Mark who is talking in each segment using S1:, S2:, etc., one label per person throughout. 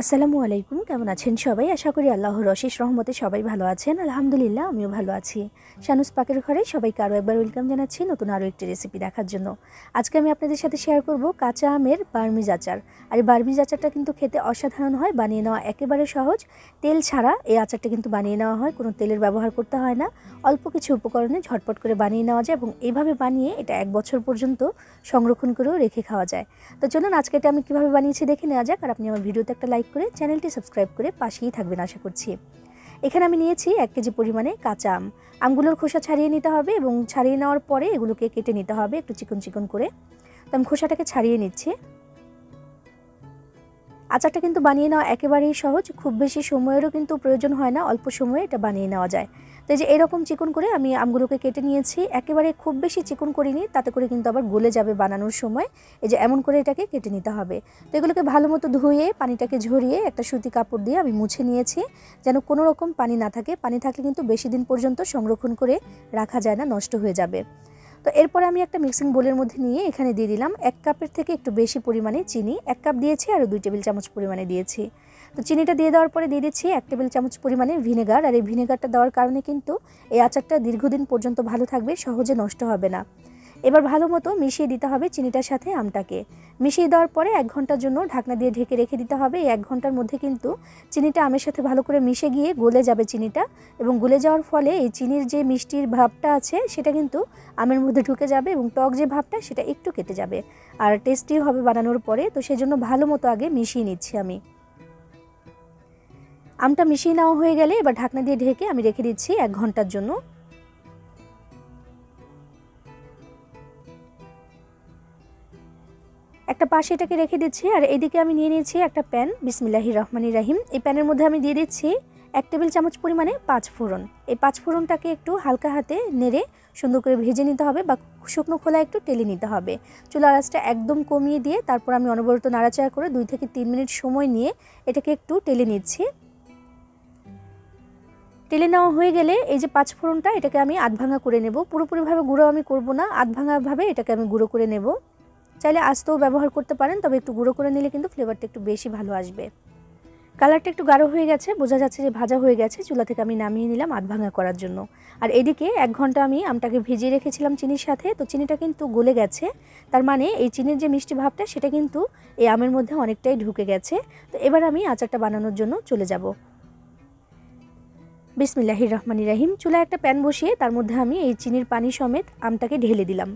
S1: আসসালামু আলাইকুম, কেমন আছেন সবাই? আশা করি আল্লাহর অশেষ রহমতে সবাই ভালো আছেন। আলহামদুলিল্লাহ, আমিও ভালো আছি। শানুস পাকের ঘরে সবাইকে আরও একবার ওয়েলকাম জানাচ্ছি নতুন আরও একটি রেসিপি দেখার জন্য। আজকে আমি আপনাদের সাথে শেয়ার করব কাঁচা আমের বার্মিজ আচার। আর এই বার্মিজ আচারটা কিন্তু খেতে অসাধারণ হয়, বানিয়ে নেওয়া একেবারে সহজ। তেল ছাড়া এই আচারটা কিন্তু বানিয়ে নেওয়া হয়, কোনো তেলের ব্যবহার করতে হয় না। অল্প কিছু উপকরণে ঝটপট করে বানিয়ে নেওয়া যায় এবং এইভাবে বানিয়ে এটা 1 বছর পর্যন্ত সংরক্ষণ করেও রেখে খাওয়া যায়। তো চলুন আজকে এটা আমি কীভাবে বানিয়েছি দেখে নেওয়া যাক। আর আপনি আমার ভিডিওতে একটা লাইক করে চ্যানেলটি সাবস্ক্রাইব করে পাশেই থাকবেন আশা করছি। এখানে আমি নিয়েছি 1 কেজি পরিমাণে কাঁচা আম। আমগুলোর খোসা ছাড়িয়ে নিতে হবে এবং ছাড়িয়ে নেওয়ার পরে এগুলোকে কেটে নিতে হবে একটু চিকন চিকন করে। তো আমি খোসাটাকে ছাড়িয়ে নিচ্ছি। আচারটা কিন্তু বানিয়ে নেওয়া একেবারেই সহজ, খুব বেশি সময়েরও কিন্তু প্রয়োজন হয় না, অল্প সময়ে এটা বানিয়ে নেওয়া যায়। তো এই যে এরকম চিকন করে আমি আমগুলোকে কেটে নিয়েছি, একেবারে খুব বেশি চিকন করিনি, তাতে করে কিন্তু আবার গলে যাবে বানানোর সময়। এই যে এমন করে এটাকে কেটে নিতে হবে। তো এগুলোকে ভালো মতো ধুয়ে পানিটাকে ঝরিয়ে একটা সুতি কাপড় দিয়ে আমি মুছে নিয়েছি, যেন কোনো রকম পানি না থাকে। পানি থাকলে কিন্তু বেশি দিন পর্যন্ত সংরক্ষণ করে রাখা যায় না, নষ্ট হয়ে যাবে। তো এরপরে আমি একটা মিক্সিং বোলের মধ্যে নিয়ে এখানে দিয়ে দিলাম 1 কাপের থেকে একটু বেশি পরিমাণে চিনি। 1 কাপ দিয়েছি আর 2 টেবিল চামচ পরিমাণে দিয়েছি। তো চিনিটা দিয়ে দেওয়ার পরে দিয়ে দিচ্ছি 1 টেবিল চামচ পরিমাণে ভিনেগার। আর এই ভিনেগারটা দেওয়ার কারণে কিন্তু এই আচারটা দীর্ঘদিন পর্যন্ত ভালো থাকবে, সহজে নষ্ট হবে না। এবার ভালো মতো মিশিয়ে দিতে হবে চিনিটার সাথে আমটাকে। মিশিয়ে দেওয়ার পরে 1 ঘন্টার জন্য ঢাকনা দিয়ে ঢেকে রেখে দিতে হবে। এই 1 ঘন্টার মধ্যে কিন্তু চিনিটা আমের সাথে ভালো করে মিশে গিয়ে গলে যাবে চিনিটা, এবং গলে যাওয়ার ফলে এই চিনির যে মিষ্টির ভাবটা আছে সেটা কিন্তু আমের মধ্যে ঢুকে যাবে এবং টক যে ভাবটা সেটা একটু কেটে যাবে, আর টেস্টি হবে বানানোর পরে। তো সেজন্য ভালো মতো আগে মিশিয়ে নিচ্ছি আমি। আমটা মিশিয়ে নেওয়া হয়ে গেলে এবার ঢাকনা দিয়ে ঢেকে আমি রেখে দিচ্ছি 1 ঘন্টার জন্য। একটা পাশে এটাকে রেখে দিচ্ছি। আর এদিকে আমি নিয়ে নিয়েছি একটা প্যান। বিসমিল্লাহির রহমানির রহিম। এই প্যানের মধ্যে আমি দিয়ে দিচ্ছি 1 টেবিল চামচ পরিমাণে 5 ফোড়ন। এই 5 ফোড়নটাকে একটু হালকা হাতে নেড়ে সুন্দর করে ভেজে নিতে হবে, বা শুকনো খোলা একটু টেলে নিতে হবে। চুলার আঁচটা একদম কমিয়ে দিয়ে তারপর আমি অনবরত নাড়াচাড়া করে 2 থেকে 3 মিনিট সময় নিয়ে এটাকে একটু টেলে নিচ্ছি। টেলে নেওয়া হয়ে গেলে এই যে 5 ফোড়নটা এটাকে আমি আধ ভাঙা করে নেব। পুরোপুরিভাবে গুঁড়ো আমি করব না, আধ ভাঙাভাবে এটাকে আমি গুঁড়ো করে নেব। চাইলে আস্তেও ব্যবহার করতে পারেন, তবে একটু গুঁড়ো করে নিলে কিন্তু ফ্লেভারটা একটু বেশি ভালো আসবে। কালারটা একটু গাঢ় হয়ে গেছে, বোঝা যাচ্ছে যে ভাজা হয়ে গেছে। চুলা থেকে আমি নামিয়ে নিলাম আধ ভাঙা করার জন্য। আর এদিকে 1 ঘন্টা আমি আমটাকে ভিজিয়ে রেখেছিলাম চিনির সাথে। তো চিনিটা কিন্তু গলে গেছে, তার মানে এই চিনির যে মিষ্টি ভাবটা সেটা কিন্তু এই আমের মধ্যে অনেকটাই ঢুকে গেছে। তো এবার আমি আচারটা বানানোর জন্য চলে যাব। বিসমিল্লাহির রহমানির রহিম। চুলায় একটা প্যান বসিয়ে তার মধ্যে আমি এই চিনির পানি সমেত আমটাকে ঢেলে দিলাম।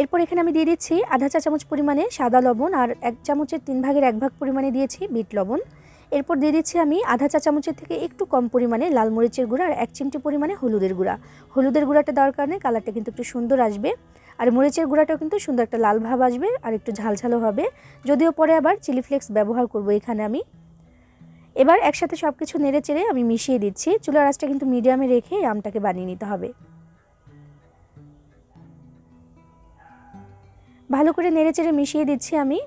S1: এরপর এখানে আমি দিয়ে দিচ্ছি আধা চা চামচ পরিমাণে সাদা লবণ, আর 1 চামচের 3 ভাগের 1 ভাগ পরিমাণে দিয়েছি বিট লবণ। এরপর দিয়ে দিচ্ছি আমি আধা চা চামচের থেকে একটু কম পরিমাণে লাল মরিচের গুঁড়া আর 1 চিমটি পরিমাণে হলুদের গুঁড়া। হলুদের গুঁড়াটা দেওয়ার কারণে কালারটা কিন্তু একটু সুন্দর আসবে, আর মরিচের গুঁড়াটাও কিন্তু সুন্দর একটা লাল ভাব আসবে আর একটু ঝালঝালও হবে, যদিও পরে আবার চিলি ফ্লেক্স ব্যবহার করব এখানে আমি। এবার একসাথে সব কিছু নেড়ে চেড়ে আমি মিশিয়ে দিচ্ছি। চুলার আঁচটা কিন্তু মিডিয়ামে রেখে আমটাকে বানিয়ে নিতে হবে। ভালো করে নেড়ে চেড়ে মিশিয়ে দিচ্ছি আমি।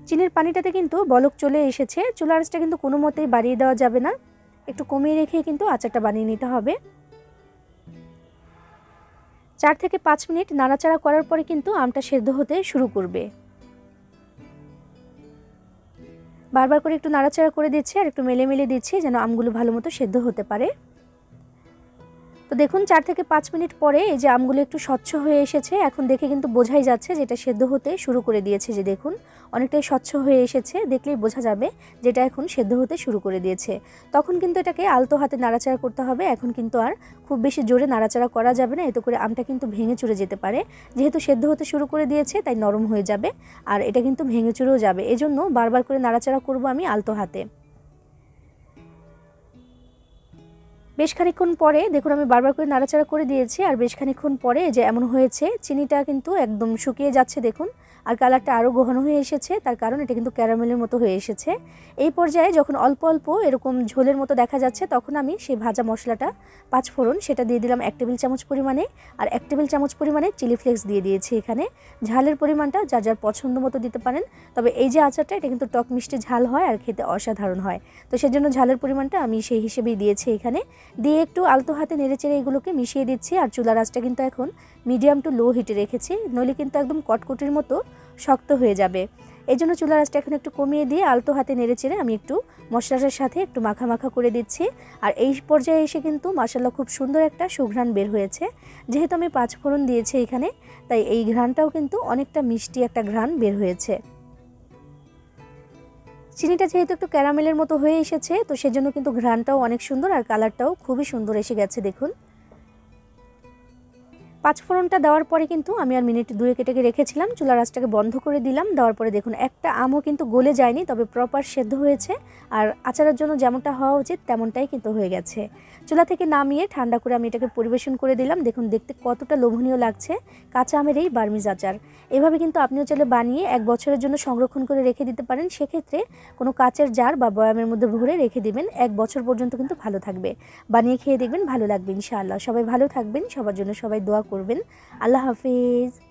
S1: চিনির পানিটাতে কিন্তু বলক চলে এসেছে। চুলার আঁচটা কিন্তু কোনো মতেই বাড়িয়ে দেওয়া যাবে না, একটু কমিয়ে রেখে কিন্তু আচারটা বানিয়ে নিতে হবে। 4 থেকে 5 মিনিট নাড়াচাড়া করার পরে কিন্তু আমটা সেদ্ধ হতে শুরু করবে। বারবার করে একটু নাড়াচাড়া করে দিচ্ছি আর একটু মেলে মেলে দিচ্ছি যেন আমগুলো ভালো মতো সেদ্ধ হতে পারে। তো দেখুন 4 থেকে 5 মিনিট পরে এই যে আমগুলো একটু স্বচ্ছ হয়ে এসেছে। এখন দেখে কিন্তু বোঝাই যাচ্ছে যে এটা সেদ্ধ হতে শুরু করে দিয়েছে। যে দেখুন অনেকটাই স্বচ্ছ হয়ে এসেছে, দেখলেই বোঝা যাবে যেটা এখন সেদ্ধ হতে শুরু করে দিয়েছে। তখন কিন্তু এটাকে আলতো হাতে নাড়াচাড়া করতে হবে। এখন কিন্তু আর খুব বেশি জোরে নাড়াচাড়া করা যাবে না, এতে করে আমটা কিন্তু ভেঙে চুরে যেতে পারে। যেহেতু সেদ্ধ হতে শুরু করে দিয়েছে তাই নরম হয়ে যাবে, আর এটা কিন্তু ভেঙে চুরেও যাবে। এজন্য বারবার করে নাড়াচাড়া করব আমি আলতো হাতে। বেশ খানিকক্ষণ পরে দেখুন আমি বারবার করে নাড়াচাড়া করে দিয়েছি, আর বেশ খানিকক্ষণ পরে যে এমন হয়েছে চিনিটা কিন্তু একদম শুকিয়ে যাচ্ছে দেখুন, আর কালারটা আরও ঘন হয়ে এসেছে, তার কারণ এটা কিন্তু ক্যারামেলের মতো হয়ে এসেছে। এই পর্যায়ে যখন অল্প অল্প এরকম ঝোলের মতো দেখা যাচ্ছে, তখন আমি সেই ভাজা মশলাটা পাঁচফোড়ন সেটা দিয়ে দিলাম 1 টেবিল চামচ পরিমাণে, আর 1 টেবিল চামচ পরিমাণে চিলি ফ্লেক্স দিয়ে দিয়েছি এখানে। ঝালের পরিমাণটা যার যার পছন্দ মতো দিতে পারেন, তবে এই যে আচারটা এটা কিন্তু টক মিষ্টি ঝাল হয় আর খেতে অসাধারণ হয়, তো সেজন্য ঝালের পরিমাণটা আমি সেই হিসেবেই দিয়েছি এখানে। দিয়ে একটু আলতো হাতে নেড়েচেড়ে এগুলোকে মিশিয়ে দিচ্ছি। আর চুলার আঁচটা কিন্তু এখন মিডিয়াম টু লো হিটে রেখেছি, নইলে কিন্তু একদম কটকটির মতো শক্ত হয়ে যাবে। এই জন্য চুলার আঁচটা এখন একটু কমিয়ে দিয়ে আলতো হাতে নেড়েচেড়ে আমি একটু মশলাটার সাথে একটু মাখা মাখা করে দিচ্ছি। আর এই পর্যায়ে এসে কিন্তু মাশাআল্লাহ খুব সুন্দর একটা সুঘ্রাণ বের হয়েছে। যেহেতু আমি পাঁচফোড়ন দিয়েছি এখানে, তাই এই ঘ্রাণটাও কিন্তু অনেকটা মিষ্টি একটা ঘ্রাণ বের হয়েছে। চিনিটা যেহেতু একটু ক্যারামেলের মতো হয়ে এসেছে, তো সেজন্য কিন্তু ঘ্রাণটাও অনেক সুন্দর আর কালারটাও খুবই সুন্দর এসে গেছে দেখুন। পাঁচফোড়নটা দেওয়ার পরে কিন্তু আমি আর মিনিট 2 কেটে রেখেছিলাম, চুলার আঁচটাকে বন্ধ করে দিলাম। দেওয়ার পরে দেখুন একটা আমও কিন্তু গলে যায়নি, তবে প্রপার সেদ্ধ হয়েছে আর আচারের জন্য যেমনটা হওয়া উচিত তেমনটাই কিন্তু হয়ে গেছে। চুলা থেকে নামিয়ে ঠান্ডা করে আমি এটাকে পরিবেশন করে দিলাম। দেখুন দেখতে কতটা লোভনীয় লাগছে কাঁচা আমের এই বার্মিজ আচার। এভাবে কিন্তু আপনিও চাইলে বানিয়ে 1 বছরের জন্য সংরক্ষণ করে রেখে দিতে পারেন। সেক্ষেত্রে কোনো কাচের জার বা বয়ামের মধ্যে ভরে রেখে দিবেন, 1 বছর পর্যন্ত কিন্তু ভালো থাকবে। বানিয়ে খেয়ে দেখবেন ভালো লাগবে ইনশাআল্লাহ। সবাই ভালো থাকবেন, সবার জন্য সবাই দোয়া করবেন। আল্লাহ হাফেজ।